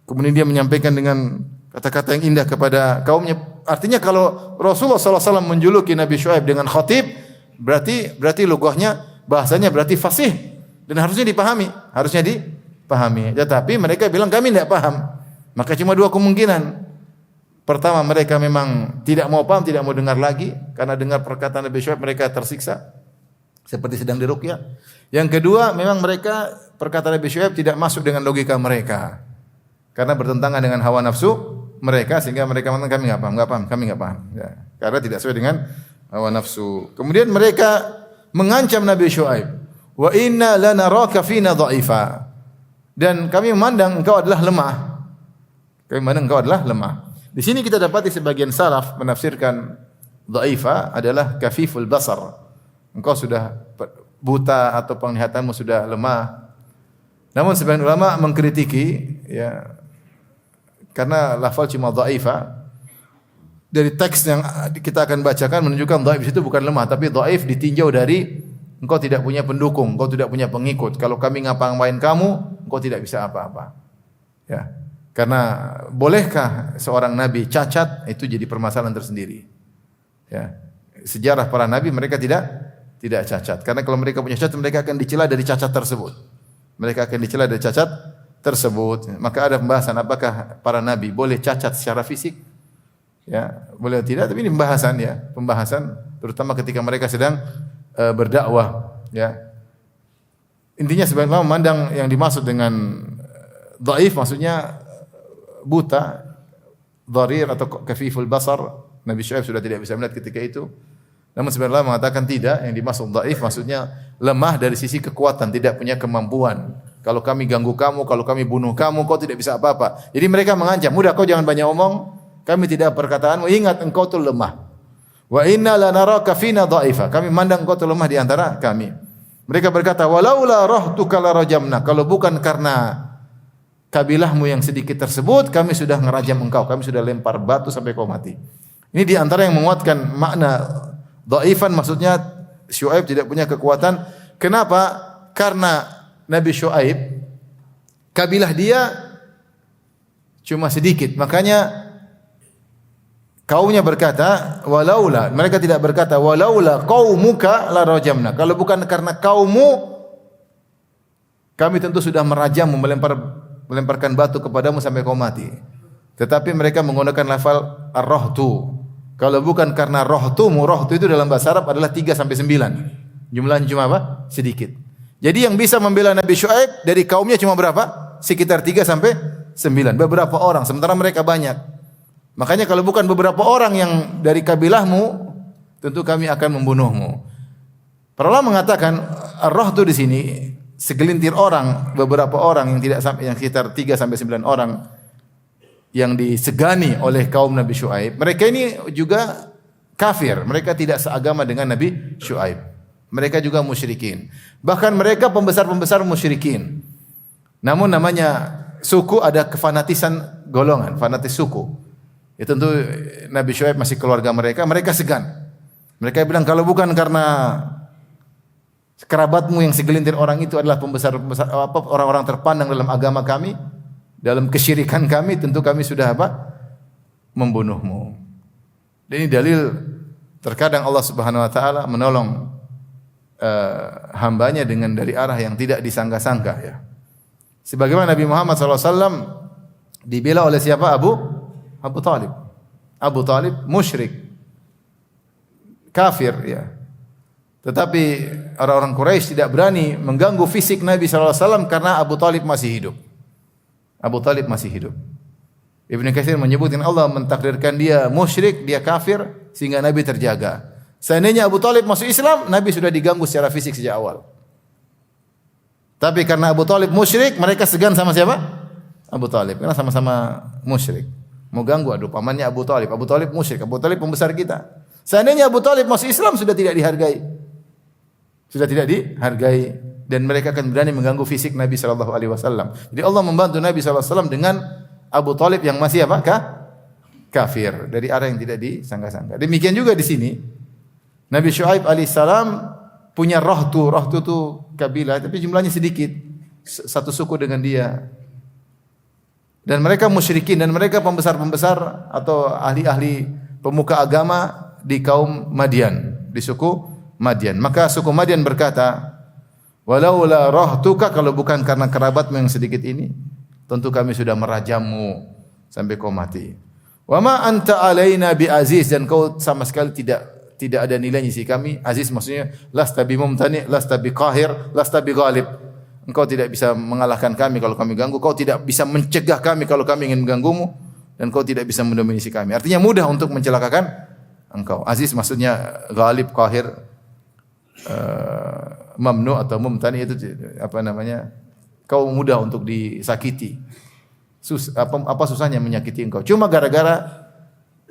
S1: Kemudian dia menyampaikan dengan kata-kata yang indah kepada kaumnya. Artinya kalau Rasulullah SAW menjuluki Nabi Syuaib dengan khatib, berarti lughahnya, bahasanya berarti fasih dan harusnya dipahami. Tetapi mereka bilang kami tidak paham. Maka cuma dua kemungkinan. Pertama, mereka memang tidak mau paham, tidak mau dengar lagi karena dengar perkataan Nabi Syuaib mereka tersiksa seperti sedang diruqyah. Yang kedua, memang mereka perkataan Nabi Syuaib tidak masuk dengan logika mereka. Karena bertentangan dengan hawa nafsu mereka sehingga mereka mengatakan kami enggak paham. Ya, karena tidak sesuai dengan hawa nafsu. Kemudian mereka mengancam Nabi Syuaib, "Wa inna lanaraka fina dha'ifa." Dan kami memandang engkau adalah lemah. Di sini kita dapati sebagian salaf menafsirkan dha'ifa adalah kafiful basar. Engkau sudah buta atau penglihatanmu sudah lemah. Namun sebagian ulama mengkritiki ya, karena lafal cuma dha'ifa. Dari teks yang kita akan bacakan menunjukkan dhaif itu bukan lemah, tapi dhaif ditinjau dari engkau tidak punya pendukung, engkau tidak punya pengikut. Kalau kami ngapa-ngapain kamu, engkau tidak bisa apa-apa. Ya. Karena bolehkah seorang nabi cacat? Itu jadi permasalahan tersendiri. Ya. Sejarah para nabi mereka tidak cacat. Karena kalau mereka punya cacat, mereka akan dicela dari cacat tersebut. Maka ada pembahasan apakah para nabi boleh cacat secara fisik? Ya, boleh tidak, tapi ini pembahasan terutama ketika mereka sedang berdakwah, ya. Intinya sebenarnya memandang yang dimaksud dengan dhaif maksudnya buta, dharir atau kafiful basar. Nabi Syuaib sudah tidak bisa melihat ketika itu. Namun sebenarnya mengatakan tidak, yang dimaksud dhaif maksudnya lemah dari sisi kekuatan, tidak punya kemampuan. Kalau kami ganggu kamu, kalau kami bunuh kamu, kau tidak bisa apa-apa. Jadi mereka mengancam, "Udah kau jangan banyak omong, kami tidak perkataanmu, ingat engkau tu lemah. Wa inna lanaraka fina dha'ifa." Kami mandang engkau tu lemah di antara kami. Mereka berkata, "Walaula rahtuka la rajamna." Kalau bukan karena kabilahmu yang sedikit tersebut, kami sudah ngerajam engkau, kami sudah lempar batu sampai kau mati. Ini di antara yang menguatkan makna dha'ifan, maksudnya Syuaib tidak punya kekuatan. Kenapa? Karena Nabi Syuaib kabilah dia cuma sedikit. Makanya kaumnya berkata, "Walaula," mereka tidak berkata, "Walaula qaumuka la rajamna." Kalau bukan karena kaummu, kami tentu sudah merajammu, melemparkan batu kepadamu sampai kau mati. Tetapi mereka menggunakan lafal ar-rahtu. Kalau bukan karena rahtu itu dalam bahasa Arab adalah 3 sampai 9. Jumlahnya cuma apa? Sedikit. Jadi yang bisa membela Nabi Syuaib dari kaumnya cuma berapa? Sekitar 3 sampai 9. Beberapa orang, sementara mereka banyak. Makanya kalau bukan beberapa orang yang dari kabilahmu, tentu kami akan membunuhmu. Para ulama mengatakan ar-rahtu di sini segelintir orang, beberapa orang yang tidak sampai, yang sekitar 3 sampai 9 orang yang disegani oleh kaum Nabi Syuaib. Mereka ini juga kafir, mereka tidak seagama dengan Nabi Syuaib. Mereka juga musyrikin. Bahkan mereka pembesar-pembesar musyrikin. Namun namanya suku ada kefanatisan golongan, fanatis suku. Ya tentu Nabi Syuaib masih keluarga mereka, mereka segan. Mereka bilang kalau bukan karena kerabatmu yang segelintir orang itu adalah pembesar-pembesar orang-orang terpandang dalam agama kami, dalam kesyirikan kami, tentu kami sudah membunuhmu. Dan ini dalil terkadang Allah Subhanahu wa taala menolong hambanya dengan dari arah yang tidak disangka-sangka, ya. Sebagaimana Nabi Muhammad SAW dibela oleh siapa? Abu Talib. Abu Talib musyrik, kafir, ya. Tetapi orang-orang Quraisy tidak berani mengganggu fisik Nabi SAW karena Abu Talib masih hidup. Abu Talib masih hidup. Ibnu Katsir menyebutkan Allah mentakdirkan dia musyrik, dia kafir sehingga Nabi terjaga. Seandainya Abu Talib masuk Islam, Nabi sudah diganggu secara fisik sejak awal. Tapi karena Abu Talib musyrik, mereka segan sama siapa? Abu Talib. Karena sama-sama musyrik. Mau ganggu, aduh pamannya Abu Talib. Abu Talib musyrik, Abu Talib pembesar kita. Seandainya Abu Talib masuk Islam, sudah tidak dihargai. Sudah tidak dihargai. Dan mereka akan berani mengganggu fisik Nabi SAW. Jadi Allah membantu Nabi SAW dengan Abu Talib yang masih apa? Kafir. Dari arah yang tidak disangka-sangka. Demikian juga di sini. Nabi Syuaib alaihissalam punya rohtu itu kabilah, tapi jumlahnya sedikit, satu suku dengan dia. Dan mereka musyrikin dan mereka pembesar-pembesar atau ahli-ahli pemuka agama di kaum Madian, di suku Madian. Maka suku Madian berkata, "Walaula rohtuka, kalau bukan karena kerabatmu yang sedikit ini, tentu kami sudah merajammu sampai kau mati. Wa ma anta alaina bi aziz, dan kau sama sekali tidak ada nilainya sih kami. Aziz maksudnya lasta bi mumtani, lasta bi qahir, lasta bi ghalib. Engkau tidak bisa mengalahkan kami kalau kami ganggu, kau tidak bisa mencegah kami kalau kami ingin mengganggumu, dan kau tidak bisa mendominasi kami." Artinya mudah untuk mencelakakan engkau. Aziz maksudnya ghalib, qahir, mamnu atau mumtani, itu apa namanya? Kau mudah untuk disakiti. Apa susahnya menyakiti engkau? Cuma gara-gara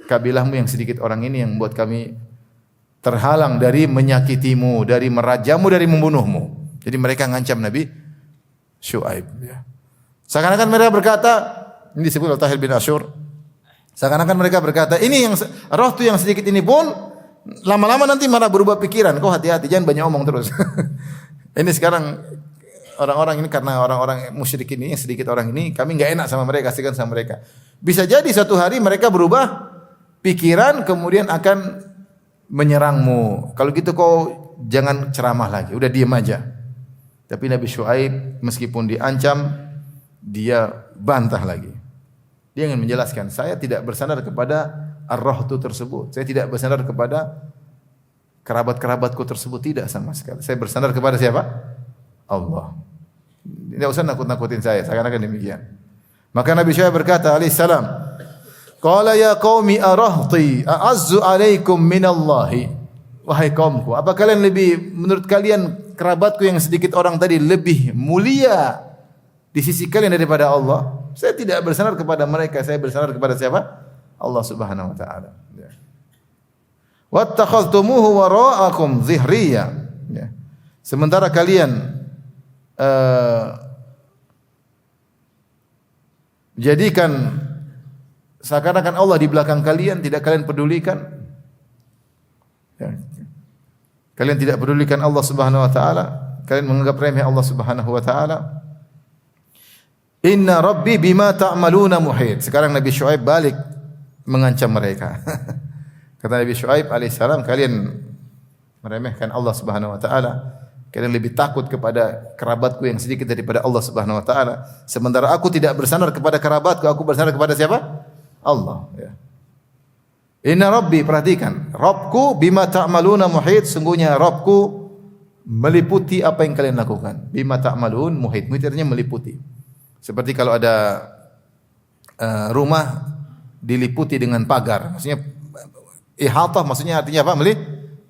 S1: kabilahmu yang sedikit orang ini yang membuat kami terhalang dari menyakitimu, dari merajamu, dari membunuhmu. Jadi mereka ngancam Nabi Syuaib. Seakan-akan mereka berkata, ini disebut oleh Tahir bin Asyur, seakan-akan mereka berkata, ini yang roh tu yang sedikit ini pun lama-lama nanti malah berubah pikiran. Kau hati-hati, jangan banyak omong terus. Ini sekarang orang-orang ini, karena orang-orang musyrik ini, yang sedikit orang ini, kami enggak enak sama mereka, segan sama mereka. Bisa jadi suatu hari mereka berubah pikiran, kemudian akan menyerangmu. Kalau gitu kau jangan ceramah lagi, udah diam aja. Tapi Nabi Syuaib meskipun diancam, dia bantah lagi. Dia ingin menjelaskan, saya tidak bersandar kepada ar-rahtu tersebut. Saya tidak bersandar kepada kerabat-kerabatku tersebut, tidak sama sekali. Saya bersandar kepada siapa? Allah. Tidak usah nakut-nakutin saya, seakan-akan demikian. Maka Nabi Syuaib berkata alaihissalam, "Qala ya qaumi arahti a'azzu alaikum minallahi." Wahai kaumku, apa kalian menurut kalian kerabatku yang sedikit orang tadi lebih mulia di sisi kalian daripada Allah? Saya tidak bersandar kepada mereka, saya bersandar kepada siapa? Allah Subhanahu wa taala. Ya. Wattakhadhtumuhu wara'akum dhihriya. Ya. Sementara kalian jadikan seakan-akan Allah di belakang kalian, tidak kalian pedulikan. Ya. Kalian tidak pedulikan Allah Subhanahu wa taala, kalian menganggap remeh Allah Subhanahu wa taala. Inna rabbi bima ta'maluna muhit. Sekarang Nabi Syuaib balik mengancam mereka. Kata Nabi Syuaib alaihissalam, kalian meremehkan Allah Subhanahu wa taala, kalian lebih takut kepada kerabatku yang sedikit daripada Allah Subhanahu wa taala. Sementara aku tidak bersandar kepada kerabatku, aku bersandar kepada siapa? Allah, ya. Inna rabbi, perhatikan, Rabbku bima ta'maluna muhit, sungguhnya Rabbku meliputi apa yang kalian lakukan. Bima ta'malun muhit, muhit artinya meliputi. Seperti kalau ada rumah diliputi dengan pagar, maksudnya ihatah, maksudnya artinya apa?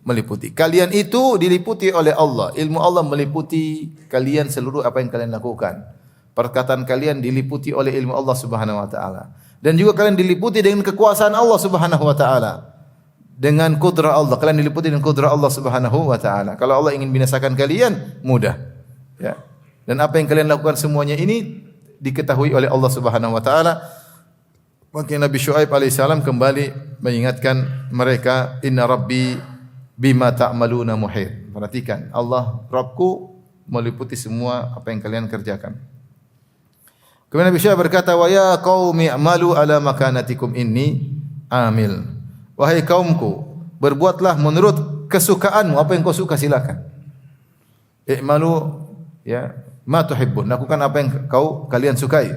S1: Meliputi. Kalian itu diliputi oleh Allah. Ilmu Allah meliputi kalian seluruh apa yang kalian lakukan. Perkataan kalian diliputi oleh ilmu Allah Subhanahu wa taala. Dan juga kalian diliputi dengan kekuasaan Allah Subhanahu wa taala. Dengan kudrah Allah, kalian diliputi dengan kudrah Allah Subhanahu wa taala. Kalau Allah ingin binasakan kalian, mudah. Ya. Dan apa yang kalian lakukan semuanya ini diketahui oleh Allah Subhanahu wa taala. Maka Nabi Syuaib alaihissalam kembali mengingatkan mereka, inna rabbi bima ta'maluna muhit. Perhatikan, Allah Rabbku meliputi semua apa yang kalian kerjakan. Kemudian Nabi Syuaib berkata, wa ya qaumi a'malu ala makanatikum inni amil. Wahai kaumku, berbuatlah menurut kesukaanmu, apa yang kau suka silakan. I'malu ya ma tuhibbun, lakukan apa yang kalian sukai.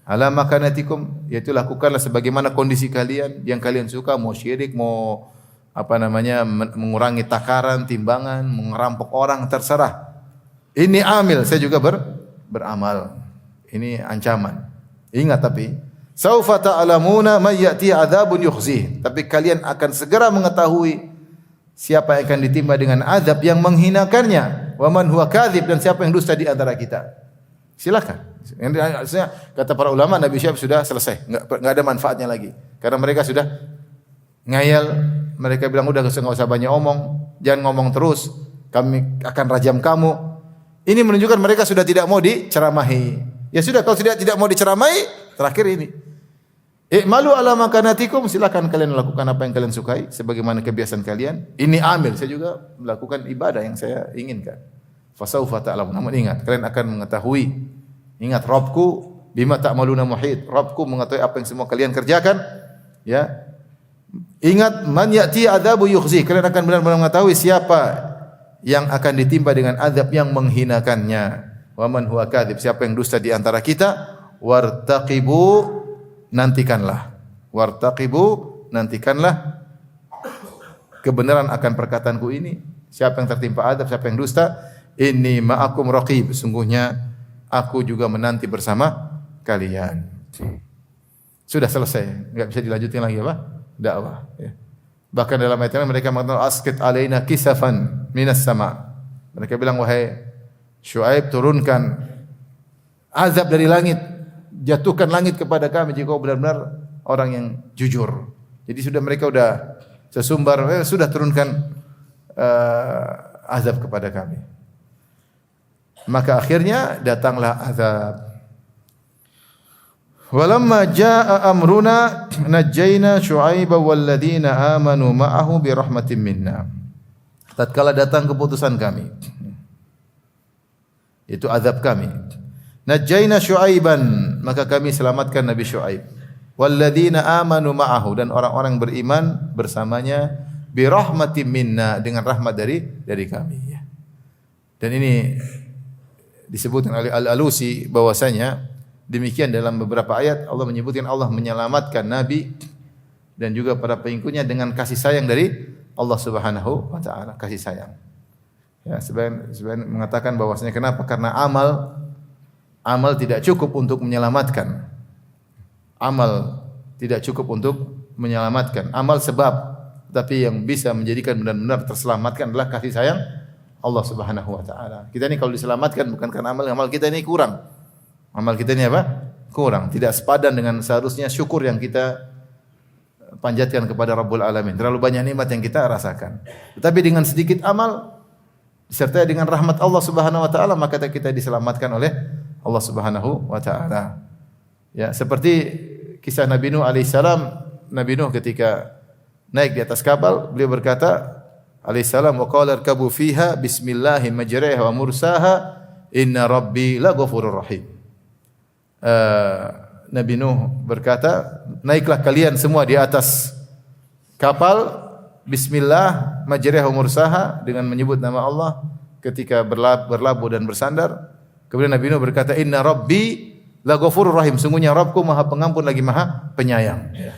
S1: Ala makanatikum, yaitu lakukanlah sebagaimana kondisi kalian yang kalian suka, mau syirik, mau apa namanya, mengurangi takaran, timbangan, merampok orang, terserah. Ini amil, saya juga beramal. Ini ancaman. Ingat tapi, saufa ta'lamuna may ya'ti 'adzabun yukhzih. Tapi kalian akan segera mengetahui siapa yang akan ditimpa dengan azab yang menghinakannya, wa man huwa kadzib, dan siapa yang dusta di antara kita. Silakan. Kata para ulama, Nabi Syuaib sudah selesai, enggak ada manfaatnya lagi. Karena mereka sudah ngayal, mereka bilang udah enggak usah banyak omong, jangan ngomong terus, kami akan rajam kamu. Ini menunjukkan mereka sudah tidak mau diceramahi. Ya sudah, kalau tidak mau diceramahi, terakhir ini. I'malu ala makanatikum, silakan kalian lakukan apa yang kalian sukai sebagaimana kebiasaan kalian. Ini amil, saya juga melakukan ibadah yang saya inginkan. Fasaufa ta'lamun. Namun ingat, kalian akan mengetahui. Ingat, Rabbku bima ta'maluna muhit. Rabbku mengetahui apa yang semua kalian kerjakan. Ya. Ingat, man ya'ti adzabu yukhzi. Kalian akan benar-benar mengetahui siapa yang akan ditimpa dengan azab yang menghinakannya. Wa man huwa kadzib, siapa yang dusta di antara kita. Wartaqibu, nantikanlah kebenaran akan perkataanku ini. Siapa yang tertimpa azab, siapa yang dusta, inni ma'akum raqib, sungguhnya aku juga menanti bersama kalian. Sudah selesai, enggak bisa dilanjutin lagi apa? Dakwah, ya. Bahkan dalam ayat ini mereka mengatakan asqit alaina kisafan minas sama. Mereka bilang, wahai Syuaib, turunkan azab dari langit. Jatuhkan langit kepada kami jika kau benar-benar orang yang jujur. Jadi mereka sudah sesumbar, sudah turunkan azab kepada kami. Maka akhirnya datanglah azab. Walamma jaa amruna najjayna Syu'aiba wal ladzina amanu ma'ahu bi rahmatin minna. Tatkala datang keputusan kami, itu azab kami. Najjayna Syu'aiban, maka kami selamatkan Nabi Syu'aib. Walladzina amanu ma'ahu, dan orang-orang beriman bersamanya, bi rahmatin minna, dengan rahmat dari kami. Dan ini disebutkan oleh Al-Alusi bahwasanya demikian dalam beberapa ayat Allah menyebutkan Allah menyelamatkan Nabi dan juga para pengikutnya dengan kasih sayang dari Allah Subhanahu wa taala, kasih sayang. Ya, sebagian mengatakan bahwasanya kenapa? Karena amal tidak cukup untuk menyelamatkan. Amal tidak cukup untuk menyelamatkan. Amal sebab, tapi yang bisa menjadikan benar-benar terselamatkan adalah kasih sayang Allah Subhanahu wa taala. Kita ini kalau diselamatkan bukan karena amal kita ini kurang. Amal kita ini apa? Kurang, tidak sepadan dengan seharusnya syukur yang kita panjatkan kepada Rabbul Alamin. Terlalu banyak nikmat yang kita rasakan. Tetapi dengan sedikit amal disertai dengan rahmat Allah Subhanahu wa taala, maka kita diselamatkan oleh Allah Subhanahu wa taala. Ya, seperti kisah Nabi Nuh alaihissalam. Nabi Nuh ketika naik di atas kapal, beliau berkata alaihissalam, wa qala irkabu fiha bismillahi majraha wa mursaha inna rabbi laghafurur rahim. Nabi Nuh berkata, naiklah kalian semua di atas kapal, bismillah majraha wa mursaha, dengan menyebut nama Allah ketika berlabuh dan bersandar. Kemudian Nabi Nuh berkata, inna rabbi laghafurur rahim, sungguhnya Rabbku Maha Pengampun lagi Maha Penyayang. Ya.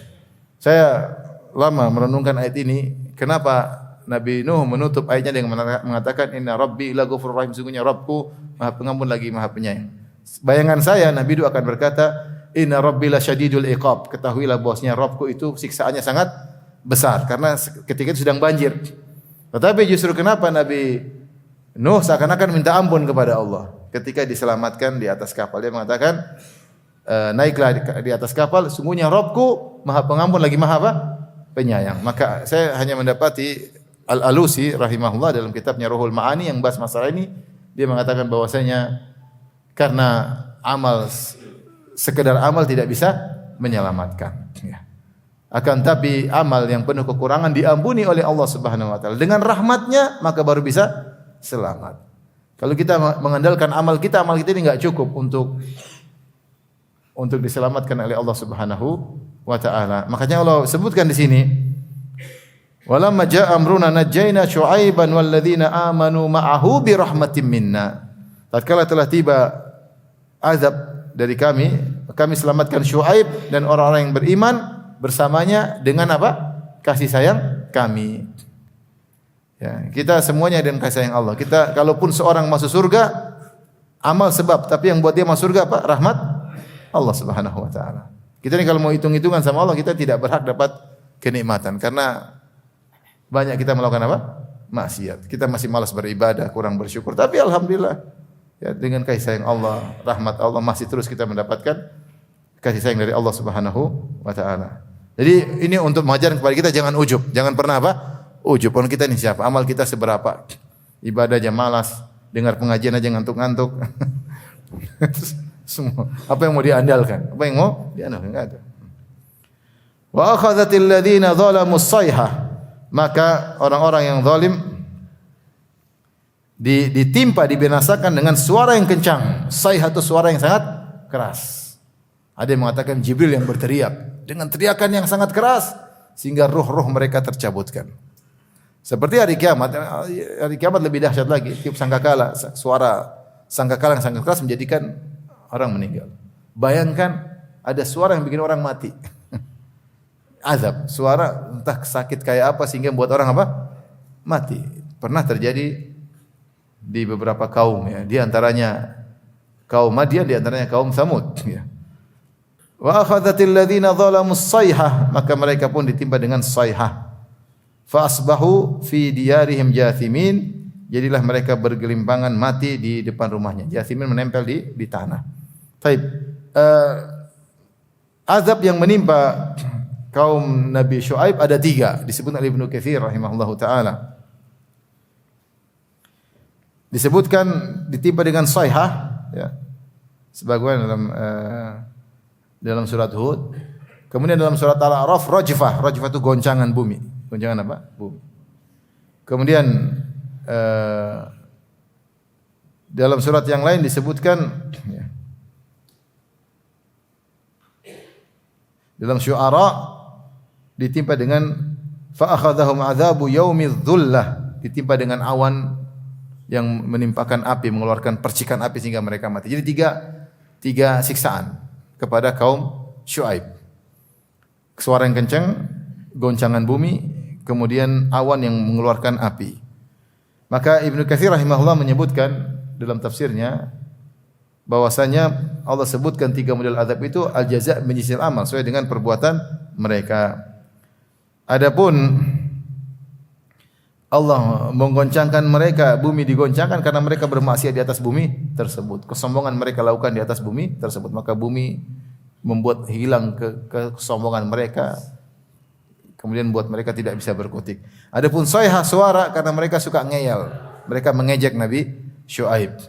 S1: Saya lama merenungkan ayat ini, kenapa Nabi Nuh menutup ayatnya dengan mengatakan inna rabbi laghafurur rahim, sungguhnya Rabbku Maha Pengampun lagi Maha Penyayang. Bayangan saya Nabi Nuh akan berkata, inna rabbi lasyadidul iqab, ketahuilah bahwasanya Rabbku itu siksaannya sangat besar karena ketika itu sedang banjir. Tetapi justru kenapa Nabi Nuh seakan-akan minta ampun kepada Allah ketika diselamatkan di atas kapal. Dia mengatakan, naiklah di atas kapal, sungguhnya Rabbku Maha Pengampun lagi Maha apa? Penyayang. Maka saya hanya mendapati Al-Alusi rahimahullah dalam kitabnya Ruhul Ma'ani yang bahas masalah ini, dia mengatakan bahwasanya karena sekedar amal tidak bisa menyelamatkan. Ya. Akan tapi amal yang penuh kekurangan diampuni oleh Allah Subhanahu wa taala. Dengan rahmatnya maka baru bisa selamat. Kalau kita mengandalkan amal kita ini enggak cukup untuk diselamatkan oleh Allah Subhanahu wa taala. Makanya Allah sebutkan di sini, walamma jaa amruna najjayna Syu'aiban wal ladzina amanu ma'ahu bi rahmatin minna. Tatkala telah tiba azab dari kami selamatkan Syu'aib dan orang-orang yang beriman bersamanya dengan apa? Kasih sayang kami. Ya, kita semuanya dengan kasih sayang Allah. Kita kalaupun seorang masuk surga, amal sebab, tapi yang buat dia masuk surga apa? Rahmat Allah Subhanahu wa taala. Kita ini kalau mau hitung-hitungan sama Allah, kita tidak berhak dapat kenikmatan karena Banyak kita melakukan apa? Maksiat. Kita masih malas beribadah, kurang bersyukur. Tapi alhamdulillah, ya, dengan kasih sayang Allah, rahmat Allah masih terus kita mendapatkan kasih sayang dari Allah Subhanahu wa taala. Jadi ini untuk mengajarkan kepada kita jangan ujub, jangan pernah apa? Ujub. Orang kita ini siapa? Amal kita seberapa? Ibadah aja malas, dengar pengajian aja ngantuk-ngantuk. Semua. Apa yang mau diandalkan? Apa yang mau diandalkan? Enggak ada. Wa akhadhatil ladzina zalamus sayhah. Maka orang-orang yang zalim ditimpa, dibinasakan dengan suara yang kencang. Sayhah itu suara yang sangat keras. Ada yang mengatakan Jibril yang berteriak dengan teriakan yang sangat keras sehingga ruh-ruh mereka tercabutkan. Seperti hari kiamat lebih dahsyat lagi. Tiup sangkakala, suara sangkakala yang sangat keras menjadikan orang meninggal. Bayangkan ada suara yang bikin orang mati. Azab, suara entah sakit kayak apa sehingga membuat orang apa? Mati. Pernah terjadi di beberapa kaum ya, di antaranya kaum Madian, di antaranya kaum Tsamud ya. Wa akhadhatil ladzina zalamus sayhah, maka mereka pun ditimpa dengan sayhah. Fa asbahu fi diyarihim jathimin, jadilah mereka bergelimpangan mati di depan rumahnya. Jathimin menempel di tanah. Baik. Azab yang menimpa kaum Nabi Syuaib ada 3, disebut oleh Ibnu Katsir rahimahullahu taala. Disebutkan ditimpa dengan sayhah ya. Sebagaimana dalam surat Hud. Kemudian dalam surat Al-A'raf rajfah. Rajfah itu goncangan bumi. Goncangan apa? Bumi. Kemudian dalam surat yang lain disebutkan ya, dalam Syu'ara ditimpa dengan fa akhadhahum adzabu yaumidz dzullah, ditimpa dengan awan yang menimpakan api, mengeluarkan percikan api sehingga mereka mati. Jadi tiga siksaan kepada kaum Syuaib. Suara yang kencang, goncangan bumi, kemudian awan yang mengeluarkan api. Maka Ibnu Katsir rahimahullah menyebutkan dalam tafsirnya bahwasanya Allah sebutkan 3 model azab itu al-jaza' min jinsil amal, sesuai dengan perbuatan mereka. Adapun Allah menggoncangkan mereka, bumi digoncangkan karena mereka bermaksiat di atas bumi tersebut. Kesombongan mereka lakukan di atas bumi tersebut. Maka bumi membuat hilang kesombongan mereka. Kemudian buat mereka tidak bisa berkutik. Adapun sayhah suara karena mereka suka ngeyel. Mereka mengejek Nabi Syuaib.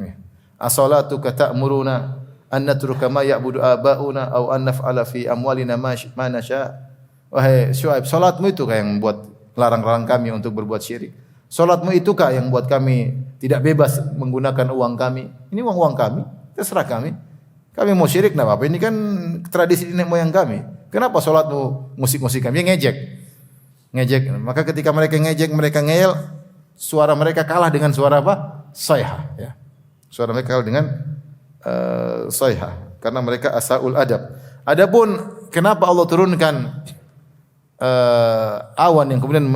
S1: As-salatu kata'muruna an natruka ma ya'budu aba'una aw an naf'ala fi amwalina ma nasha'. Wahai Syuaib, salatmu itu yang membuat larang-larang kami untuk berbuat syirik. Salatmu itukah yang buat kami tidak bebas menggunakan uang kami? Ini uang kami, terserah kami. Kami mau syirik enggak apa-apa. Ini kan tradisi nenek moyang kami. Kenapa salatmu musik-musik kami? Dia ngejek. Maka ketika mereka ngejek, mereka ngeyel, suara mereka kalah dengan suara apa? Sayhah ya. Suara mereka kalah dengan sayhah karena mereka asaul adab. Adapun kenapa Allah turunkan awan yang kemudian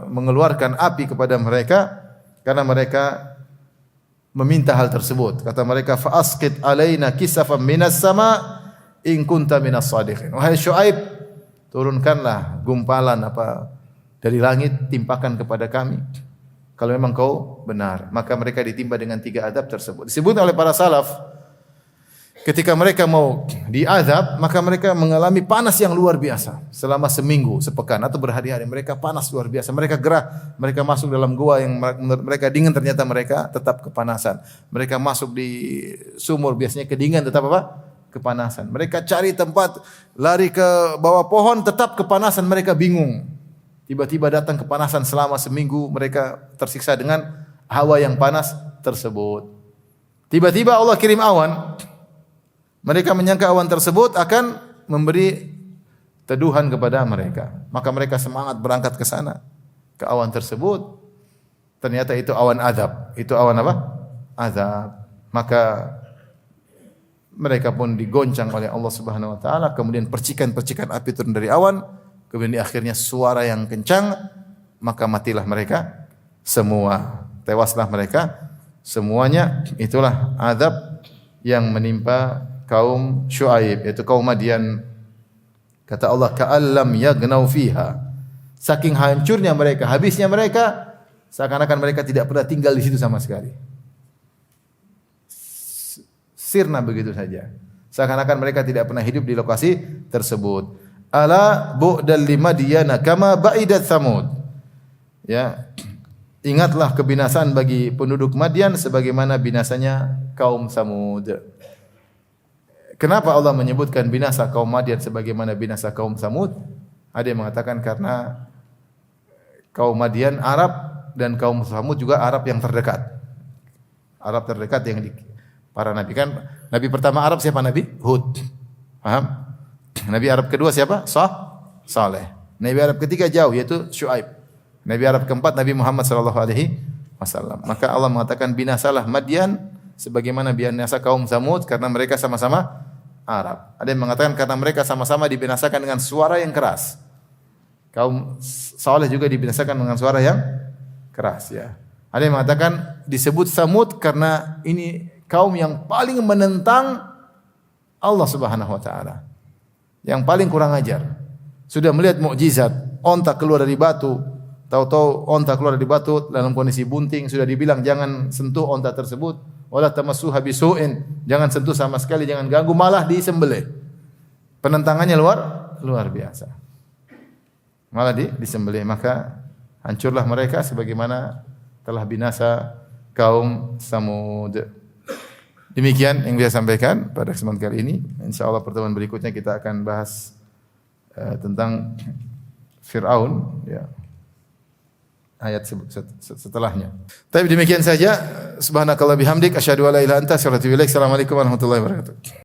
S1: mengeluarkan api kepada mereka, karena mereka meminta hal tersebut. Kata mereka, fa asqit alaina kisafan minas sama in kunta minas shadiqin. Wahai Syuaib, turunkanlah gumpalan apa dari langit, timpakan kepada kami kalau memang kau benar. Maka mereka ditimpa dengan 3 azab tersebut. Disebut oleh para salaf, ketika mereka mau diazab, maka mereka mengalami panas yang luar biasa. Selama seminggu, sepekan, atau berhari-hari. Mereka panas luar biasa. Mereka gerah. Mereka masuk dalam gua yang menurut mereka dingin, ternyata mereka tetap kepanasan. Mereka masuk di sumur, biasanya kedinginan, tetap apa? Kepanasan. Mereka cari tempat, lari ke bawah pohon, tetap kepanasan. Mereka bingung. Tiba-tiba datang kepanasan selama seminggu. Mereka tersiksa dengan hawa yang panas tersebut. Tiba-tiba Allah kirim awan. Mereka menyangka awan tersebut akan memberi teduhan kepada mereka. Maka mereka semangat berangkat ke sana, ke awan tersebut. Ternyata itu awan azab. Itu awan apa? Azab. Maka mereka pun digoncang oleh Allah Subhanahu wa taala, kemudian percikan-percikan api turun dari awan, kemudian akhirnya suara yang kencang, maka matilah mereka semua. Tewaslah mereka semuanya. Itulah azab yang menimpa kaum Syuaib, yaitu kaum Madian. Kata Allah, ka'allam yagnau fiha, Saking hancurnya mereka, habisnya mereka, seakan-akan mereka tidak pernah tinggal di situ sama sekali. Sirna begitu saja. Seakan-akan mereka tidak pernah hidup di lokasi tersebut. Ala bu'dal limadyana kama ba'idat Tsamud. Ya. Ingatlah kebinasaan bagi penduduk Madian sebagaimana binasanya kaum Samud. Kenapa Allah menyebutkan binasa kaum Madian sebagaimana binasa kaum Samud? Ada yang mengatakan karena kaum Madian Arab dan kaum Samud juga Arab yang terdekat. Arab terdekat yang para nabi kan. Nabi pertama Arab siapa? Nabi Hud. Paham? Nabi Arab kedua siapa? Saleh. Nabi Arab ketiga jauh yaitu Syuaib. Nabi Arab keempat Nabi Muhammad sallallahu alaihi wasallam. Maka Allah mengatakan binasalah Madian sebagaimana binasa kaum Samud karena mereka sama-sama Arab. Ada yang mengatakan karena mereka sama-sama dibinasakan dengan suara yang keras. Kaum Saleh juga dibinasakan dengan suara yang keras ya. Ada yang mengatakan disebut Samud karena ini kaum yang paling menentang Allah Subhanahu wa taala. Yang paling kurang ajar. Sudah melihat mukjizat, onta keluar dari batu, tahu-tahu onta keluar dari batu dalam kondisi bunting, sudah dibilang jangan sentuh onta tersebut, wala tamassuha bisu'in, jangan sentuh sama sekali, jangan ganggu, malah disembelih. Penentangannya luar biasa. Malah disembelih, maka hancurlah mereka sebagaimana telah binasa kaum Samud. Demikian yang bisa sampaikan pada kesempatan kali ini. Insyaallah pertemuan berikutnya kita akan bahas tentang Fir'aun ya. Ayat setelahnya. Tapi demikian saja. Subhanakallah bihamdik asyhadu an la ilaha illa anta astaghfiruka wa atubu ilaik. Assalamualaikum warahmatullahi wabarakatuh.